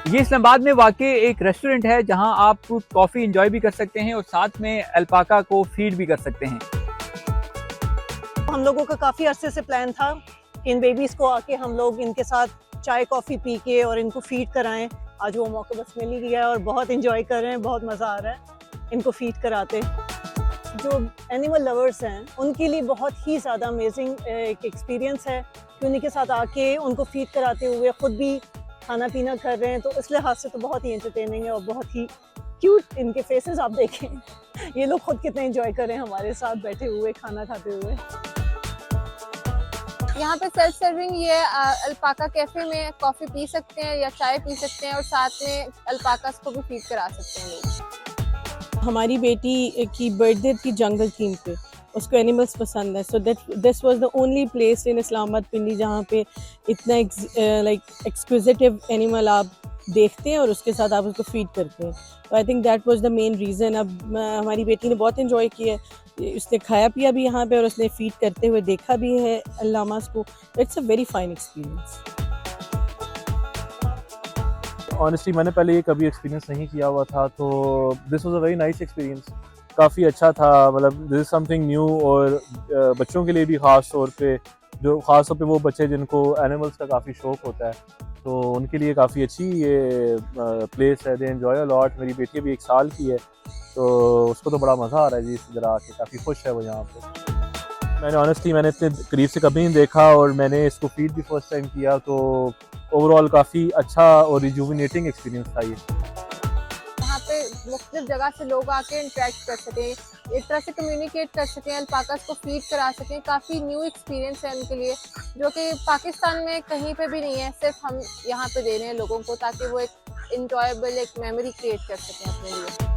ये इस्लामाबाद में वाक़ई एक रेस्टोरेंट है जहां आप कॉफ़ी एंजॉय भी कर सकते हैं और साथ में अल्पाका को फीड भी कर सकते हैं। हम लोगों का काफ़ी अरसे से प्लान था कि इन बेबीज़ को आके हम लोग इनके साथ चाय कॉफ़ी पी के और इनको फीड कराएं। आज वो मौका बस मिल ही गया है और बहुत इंजॉय कर रहे हैं, बहुत मज़ा आ रहा है इनको फीड कराते। जो एनिमल लवर्स हैं उनके लिए बहुत ही ज़्यादा अमेजिंग एक एक्सपीरियंस है कि उन्हीं के साथ आके उनको फीड कराते हुए ख़ुद भी खाना पीना कर रहे हैं, तो इस लिहाज से तो बहुत ही एंटरटेनिंग है और बहुत ही क्यूट इनके फेसेस आप देखें। ये लोग खुद कितने एंजॉय कर रहे हैं हमारे साथ बैठे हुए खाना खाते हुए। यहाँ पे सेल्फ सर्विंग ये अल्पाका कैफे में कॉफ़ी पी सकते हैं या चाय पी सकते हैं और साथ में अल्पाकास को भी फीड करा सकते हैं लोग। हमारी बेटी की बर्थडे थी जंगल थीम पे, उसको एनिमल्स पसंद है, so that this was the only place in Islamabad Pindi जहाँ पे इतना लाइक एक्सक्विजिटिव एनिमल आप देखते हैं और उसके साथ आप उसको फीड करते हैं। तो I think that was the main reason. अब हमारी बेटी ने बहुत इन्जॉय किया, उसने खाया पिया भी यहाँ पे और उसने फीड करते हुए देखा भी है लामास को। It's a very fine experience. Honestly मैंने पहले ये कभी एक्सपीरियंस नहीं किया हुआ था, तो this was a very nice experience. काफ़ी अच्छा था, मतलब दिस इज़ समथिंग न्यू। और बच्चों के लिए भी ख़ास तौर पे वो बच्चे जिनको एनिमल्स का काफ़ी शौक़ होता है, तो उनके लिए काफ़ी अच्छी ये प्लेस है। They enjoy a lot. मेरी बेटी भी 1 साल की है, तो उसको तो बड़ा मज़ा आ रहा है जी इस जगह आके, काफ़ी खुश है वो यहाँ पे। मैंने इतने करीब से कभी नहीं देखा और मैंने इसको फीड भी फर्स्ट टाइम किया, तो ओवरऑल काफ़ी अच्छा और रिजुविनेटिंग एक्सपीरियंस था ये। यहाँ पे मुख्तलिफ जगह से लोग आके इंटरेक्ट कर सकें, एक तरह से कम्युनिकेट कर सकें, अल्पाकास को फीड करा सकें। काफ़ी न्यू एक्सपीरियंस है उनके लिए, जो कि पाकिस्तान में कहीं पे भी नहीं है। सिर्फ हम यहाँ पे दे रहे हैं लोगों को, ताकि वो एक इंजॉयबल एक मेमोरी क्रिएट कर सकें अपने लिए।